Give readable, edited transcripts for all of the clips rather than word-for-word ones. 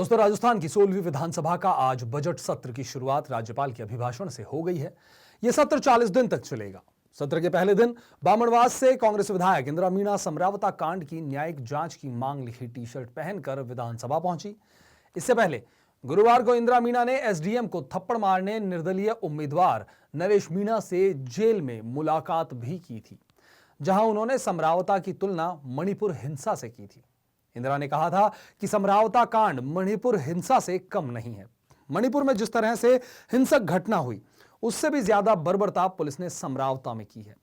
दोस्तों, राजस्थान की 16वीं विधानसभा का आज बजट सत्र की शुरुआत राज्यपाल के अभिभाषण से हो गई है। यह सत्र 40 दिन तक चलेगा। सत्र के पहले दिन बामणवास से कांग्रेस विधायक इंदिरा मीणा समरावता कांड की न्यायिक जांच की मांग लिखी टी-शर्ट पहनकर विधानसभा पहुंची। इससे पहले गुरुवार को इंदिरा मीणा ने एसडीएम को थप्पड़ मारने निर्दलीय उम्मीदवार नरेश मीणा से जेल में मुलाकात भी की थी, जहां उन्होंने समरावता की तुलना मणिपुर हिंसा से की थी। इंदिरा ने कहा था कि समरावता कांड मणिपुर हिंसा से कम नहीं है। मणिपुर में जिस तरह से हिंसक घटना हुई, उससे भी ज्यादा बर्बरता पुलिस ने समरावता में की है।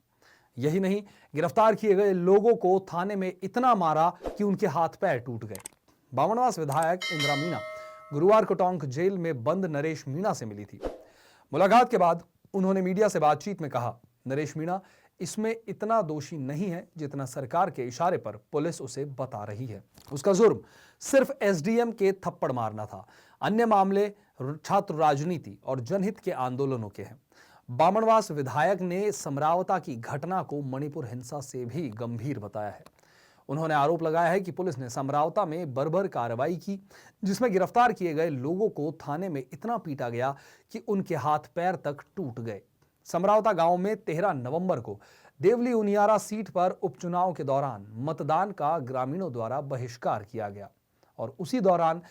यही नहीं, गिरफ्तार किए गए लोगों को थाने में इतना मारा कि उनके हाथ पैर टूट गए। बामणवास विधायक इंदिरा मीणा गुरुवार को टोंक जेल में बंद नरेश मीणा से मिली थी। मुलाकात के बाद उन्होंने मीडिया से बातचीत में कहा, नरेश मीणा इसमें इतना दोषी नहीं है जितना सरकार के इशारे पर पुलिस उसे बता रही है। उसका जुर्म सिर्फ एसडीएम के थप्पड़ मारना था, अन्य मामले छात्र राजनीति और जनहित के आंदोलनों के हैं। बामणवास विधायक ने समरावता की घटना को मणिपुर हिंसा से भी गंभीर बताया है। उन्होंने आरोप लगाया है कि पुलिस ने समरावता में बर्बर कार्रवाई की, जिसमें गिरफ्तार किए गए लोगों को थाने में इतना पीटा गया कि उनके हाथ पैर तक टूट गए। समरावता गांव में 13 नवंबर को देवली उनियारा सीट पर उपचुनाव के दौरान मतदान का ग्रामीणों द्वारा बहिष्कार किया गया और उसी दौरान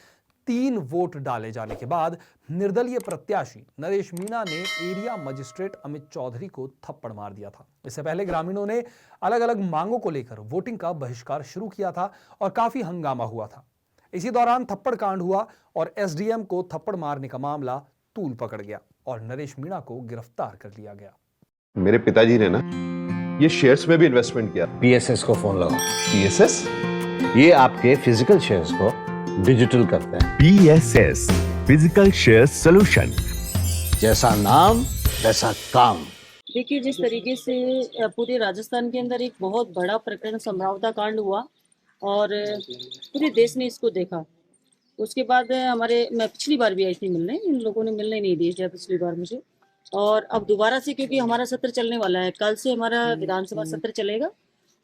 3 वोट डाले जाने के बाद निर्दलीय प्रत्याशी नरेश मीणा ने एरिया मजिस्ट्रेट अमित चौधरी को थप्पड़ मार दिया था। इससे पहले ग्रामीणों ने अलग अलग मांगों को लेकर वोटिंग का बहिष्कार शुरू किया था और काफी हंगामा हुआ था। इसी दौरान थप्पड़ कांड हुआ और एसडीएम को थप्पड़ मारने का मामला तूल पकड़ गया और नरेश मीणा को गिरफ्तार कर लिया गया। मेरे पिताजी ने ना ये शेयर्स में भी इन्वेस्टमेंट किया। पीएसएस को फोन लगाओ। पीएसएस? ये आपके फिजिकल शेयर्स को डिजिटल करते हैं। PSS physical share solution. जैसा नाम वैसा काम। देखिए, जिस तरीके से पूरे राजस्थान के अंदर एक बहुत बड़ा प्रकरण समरावता कांड हुआ और पूरे देश ने इसको देखा। उसके बाद मैं पिछली बार भी आई थी मिलने, इन लोगों ने मिलने नहीं दिया पिछली बार मुझे, और अब दोबारा से क्योंकि हमारा सत्र चलने वाला है, कल से हमारा विधानसभा सत्र चलेगा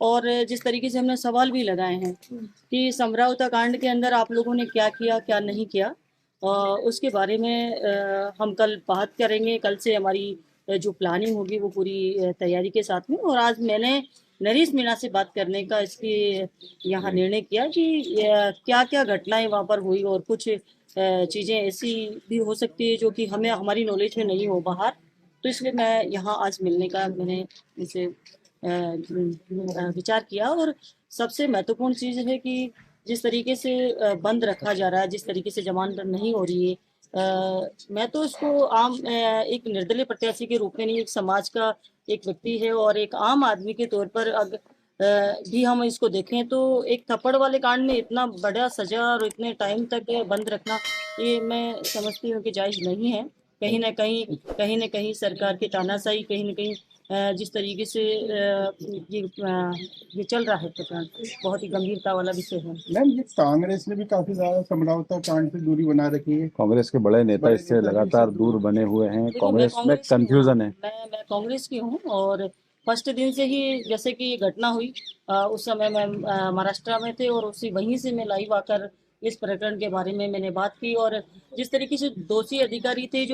और जिस तरीके से हमने सवाल भी लगाए हैं कि समरावता कांड के अंदर आप लोगों ने क्या किया क्या नहीं किया, उसके बारे में हम कल बात करेंगे। कल से हमारी जो प्लानिंग होगी वो पूरी तैयारी के साथ में, और आज मैंने नरेश मीणा से बात करने का इसलिए यहाँ निर्णय किया कि क्या क्या घटनाएं वहाँ पर हुई और कुछ चीज़ें ऐसी भी हो सकती है जो कि हमें हमारी नॉलेज में नहीं हो बाहर, तो इसलिए मैं यहाँ आज मिलने का मैंने इनसे विचार किया। और सबसे महत्वपूर्ण चीज़ है कि जिस तरीके से बंद रखा जा रहा है, जिस तरीके से जमानत नहीं हो रही है, मैं तो इसको आम एक निर्दलीय प्रत्याशी के रूप में नहीं, एक समाज का एक व्यक्ति है और एक आम आदमी के तौर पर भी हम इसको देखें तो एक थप्पड़ वाले कांड में इतना बड़ा सजा और इतने टाइम तक बंद रखना, ये मैं समझती हूँ कि जायज़ नहीं है। कहीं ना कहीं सरकार की तानाशाही, कहीं ना कहीं जिस तरीके से ये चल रहा है प्रकरण, बहुत ही गंभीरता वाला विषय है। मैम, ये कांग्रेस ने भी काफी ज्यादा समरावता कांड से दूरी बना रखी है। कांग्रेस के बड़े नेता इससे लगातार दूर बने हुए हैं। कांग्रेस में कंफ्यूजन है। मैं कांग्रेस की हूँ और फर्स्ट दिन से ही जैसे कि ये घटना हुई, उस समय मैं महाराष्ट्र में थे और वहीं से मैं लाइव आकर इस प्रकरण के बारे में मैंने बात की, और जिस तरीके से दोषी अधिकारी थे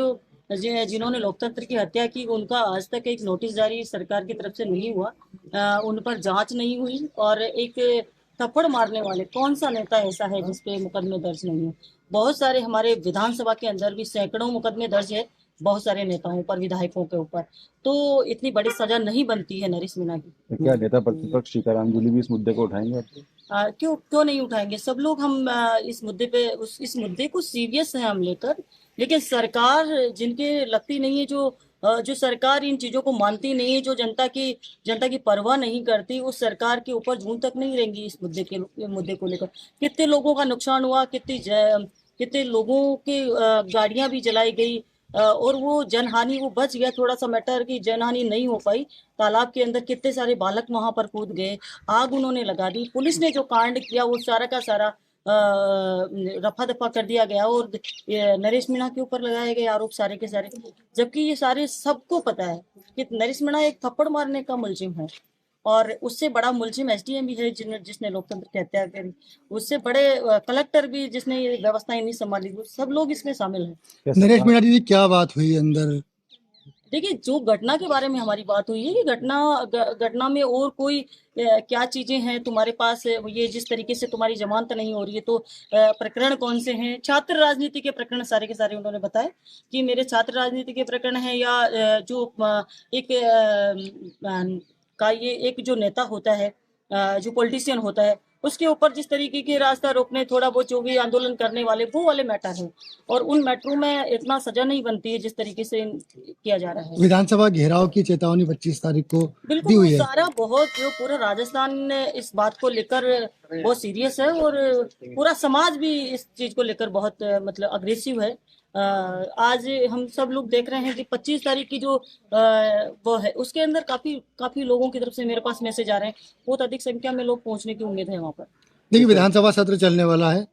जिन्होंने लोकतंत्र की हत्या की, उनका आज तक एक नोटिस जारी सरकार की तरफ से नहीं हुआ, उन पर जांच नहीं हुई, और एक थप्पड़ मारने वाले कौन सा नेता ऐसा है जिसपे मुकदमे दर्ज नहीं है? बहुत सारे हमारे विधानसभा के अंदर भी सैकड़ों मुकदमे दर्ज है बहुत सारे नेताओं पर, विधायकों के ऊपर, तो इतनी बड़ी सजा नहीं बनती है नरेश मीणा की। क्या नेता प्रतिपक्ष सीताराम जूली भी इस मुद्दे को उठाएंगे? क्यों नहीं उठाएंगे? सब लोग हम इस मुद्दे पे इस मुद्दे को सीरियस है हम लेकर, लेकिन सरकार जिनके लगती नहीं है, जो सरकार इन चीजों को मानती नहीं है, जो जनता की परवाह नहीं करती, उस सरकार के ऊपर जूं तक नहीं रहेंगी इस मुद्दे को लेकर। कितने लोगों का नुकसान हुआ, कितने लोगों की गाड़ियां भी जलाई गई, और वो जनहानि वो बच गया। थोड़ा सा मैटर की जनहानि नहीं हो पाई। तालाब के अंदर कितने सारे बालक वहां पर कूद गए, आग उन्होंने लगा दी। पुलिस ने जो कांड किया वो सारा का सारा रफा दफा कर दिया गया और नरेश मीणा के ऊपर लगाए गए आरोप सारे के सारे, जबकि ये सारे सबको पता है कि नरेश मीणा एक थप्पड़ मारने का मुलजिम है। और उससे बड़ा मुलजिम एसडीएम भी है जिसने लोकतंत्र की हत्या करी, उससे बड़े कलेक्टर भी जिसने ये व्यवस्थाएं नहीं संभाली, वो सब लोग इसमें शामिल हैं। नरेश मीणा जी क्या बात हुई अंदर? देखिए, जो घटना के बारे में हमारी बात हुई है कि घटना में और कोई क्या चीजें हैं तुम्हारे पास, ये जिस तरीके से तुम्हारी जमानत नहीं हो रही है, तो प्रकरण कौन से हैं? छात्र राजनीति के प्रकरण सारे के सारे उन्होंने बताए कि मेरे छात्र राजनीति के प्रकरण हैं, या जो एक का ये एक जो नेता होता है, जो पॉलिटिशियन होता है, उसके ऊपर जिस तरीके के रास्ता रोकने, थोड़ा बहुत जो भी आंदोलन करने वाले, वो वाले मैटर हैं। और उन मैटरों में इतना सजा नहीं बनती है जिस तरीके से किया जा रहा है। विधानसभा घेराव की चेतावनी 25 तारीख को दी बिल्कुल, हुई है। सारा बहुत जो पूरा राजस्थान इस बात को लेकर बहुत सीरियस है, और पूरा समाज भी इस चीज को लेकर बहुत मतलब अग्रेसिव है। आज हम सब लोग देख रहे हैं कि 25 तारीख की जो वो है, उसके अंदर काफी लोगों की तरफ से मेरे पास मैसेज आ रहे हैं, बहुत अधिक संख्या में लोग पहुंचने की उम्मीद है वहाँ पर। देखिए, विधानसभा सत्र चलने वाला है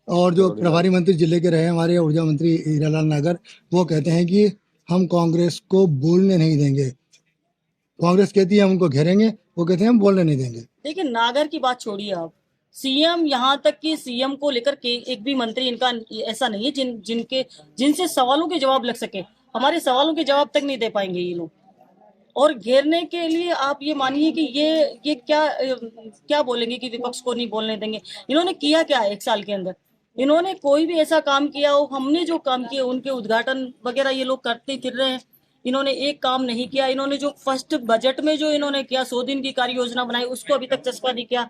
और जो प्रभारी मंत्री जिले के रहे हमारे ऊर्जा मंत्री हीरालाल नागर, वो कहते हैं कि हम कांग्रेस को बोलने नहीं देंगे। कांग्रेस कहती है हम उनको घेरेंगे, वो कहते हैं हम बोलने नहीं देंगे। देखिए, नागर की बात छोड़िए आप, सीएम, यहाँ तक कि सीएम को लेकर के एक भी मंत्री इनका ऐसा नहीं है जिनसे सवालों के जवाब लग सके। हमारे सवालों के जवाब तक नहीं दे पाएंगे ये लोग। और घेरने के लिए आप ये मानिए कि ये क्या बोलेंगे कि विपक्ष को नहीं बोलने देंगे। इन्होंने किया क्या है 1 साल के अंदर? इन्होंने कोई भी ऐसा काम किया हो, हमने जो काम किए उनके उद्घाटन वगैरह ये लोग करते फिर रहे हैं। इन्होंने एक काम नहीं किया। इन्होंने जो फर्स्ट बजट में जो इन्होंने किया, 100 दिन की कार्य योजना बनाई, उसको अभी तक चस्पा नहीं किया।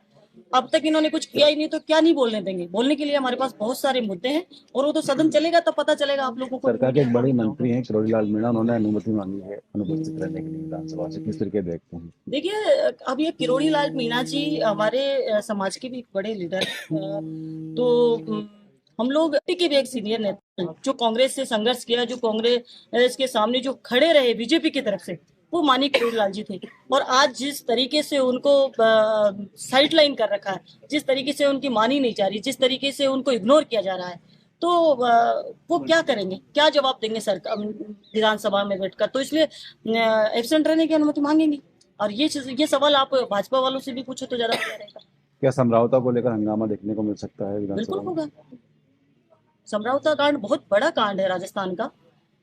अब तक इन्होंने कुछ किया ही नहीं, तो क्या नहीं बोलने देंगे? बोलने के लिए हमारे पास बहुत सारे मुद्दे हैं, और वो तो सदन चलेगा तब पता चलेगा आप लोगों को। सरकार के एक बड़े मंत्री हैं किरोड़ीलाल मीणा, उन्होंने अनुमति मांगी है अनुपस्थित रहने के लिए विधानसभा से, किस तरीके देखते हैं? देखिए, अब ये किरोड़ीलाल मीणा जी हमारे समाज के भी एक बड़े लीडर हैं। तो हम लोग के भी एक सीनियर नेता हैं, जो कांग्रेस से संघर्ष किया, जो कांग्रेस के सामने जो खड़े रहे बीजेपी की तरफ से, वो माननीय किरोड़ीलाल जी थे। और आज जिस तरीके से उनको साइड लाइन कर रखा है, जिस तरीके से उनकी मानी नहीं जा रही, जिस तरीके से उनको इग्नोर किया जा रहा है, तो वो क्या करेंगे, क्या जवाब देंगे सरकार विधानसभा में बैठकर? तो इसलिए एब्सेंट रहने की अनुमति मांगेंगे। और ये सवाल आप भाजपा वालों से भी पूछो तो ज्यादा अच्छा रहेगा। क्या समझौता को लेकर हंगामा देखने को मिल सकता है बिल्कुल विधानसभा में? होगा। समझौता कांड बहुत बड़ा कांड है राजस्थान का।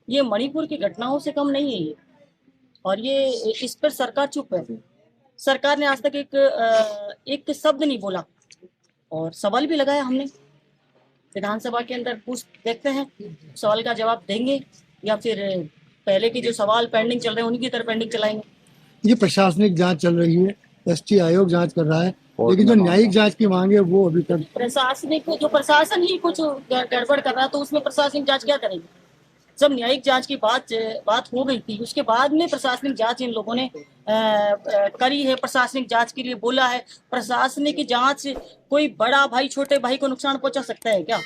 ये मणिपुर की घटनाओं से कम नहीं है ये, और ये इस पर सरकार चुप है। सरकार ने आज तक एक शब्द नहीं बोला, और सवाल भी लगाया हमने विधानसभा के अंदर। देखते हैं सवाल का जवाब देंगे, या फिर पहले के जो सवाल पेंडिंग चल रहे हैं उनकी तरफ पेंडिंग चलाएंगे। ये प्रशासनिक जांच चल रही है, एसटी आयोग जांच कर रहा है, लेकिन जो न्यायिक जांच की मांग है वो अभी तक प्रशासन ही कुछ गड़बड़ कर रहा है, तो उसमें प्रशासनिक जांच क्या करेगी? जब न्यायिक जांच की बात हो गई थी, उसके बाद में प्रशासनिक जांच इन लोगों ने करी है, प्रशासनिक जांच के लिए बोला है। प्रशासनिक जांच कोई बड़ा भाई छोटे भाई को नुकसान पहुंचा सकता है क्या?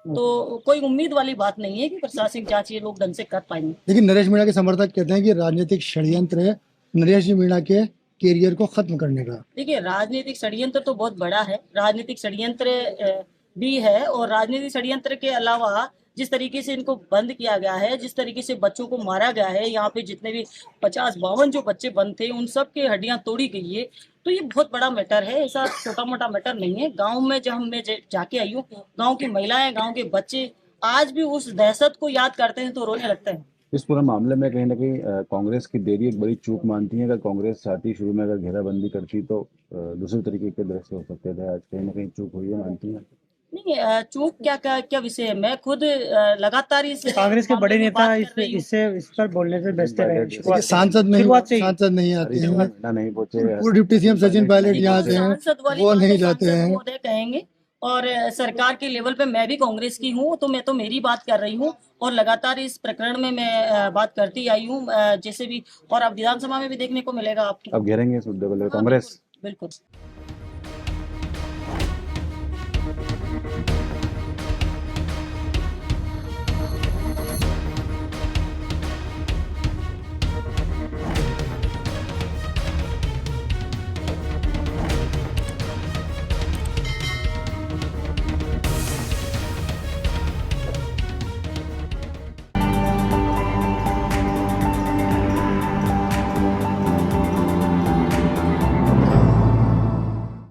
तो कोई उम्मीद वाली बात नहीं है कि प्रशासनिक जांच ये लोग ढंग से कर पाएंगे। लेकिन नरेश मीणा के समर्थक कहते हैं कि राजनीतिक षड्यंत्र है नरेश जी मीणा के कैरियर को खत्म करने का। देखिए, राजनीतिक षड्यंत्र तो बहुत बड़ा है, राजनीतिक षड्यंत्र भी है, और राजनीतिक षड्यंत्र के अलावा जिस तरीके से इनको बंद किया गया है, जिस तरीके से बच्चों को मारा गया है, यहाँ पे जितने भी 50-52 जो बच्चे बंद थे, उन सब के हड्डियां तोड़ी गई है, तो ये बहुत बड़ा मैटर है, ऐसा छोटा मोटा मैटर नहीं है। गांव में जब मैं जाके आई हूँ, गांव की महिलाएं, गांव के बच्चे आज भी उस दहशत को याद करते हैं तो रोने लगते हैं। इस पूरे मामले में कहीं ना कहीं कांग्रेस की देरी एक बड़ी चूक मानती है। अगर कांग्रेस चाहती शुरू में अगर घेराबंदी करती तो दूसरे तरीके के दृश्य हो सकते थे। आज कहीं ना कहीं चूक हुई है, मानती है? नहीं, चूक क्या विषय है? मैं खुद लगातार इस कांग्रेस के बड़े नेता बात कर रही हूं। इस पर बोलने से बचते रहे। सांसद नहीं आते हैं, नहीं पहुंचे। पूर्व डिप्टी सीएम सचिन पायलट यहाँ से हैं, सांसद वाली वो बात नहीं तो जाते सांसद हैं। महोदय कहेंगे, और सरकार के लेवल पे मैं भी कांग्रेस की हूँ, तो मैं तो मेरी बात कर रही हूँ, और लगातार इस प्रकरण में मैं बात करती आई हूँ, जैसे भी, और अब विधानसभा में भी देखने को मिलेगा आपको। अब घेरेंगे इस मुद्दे को लेकर कांग्रेस? बिल्कुल।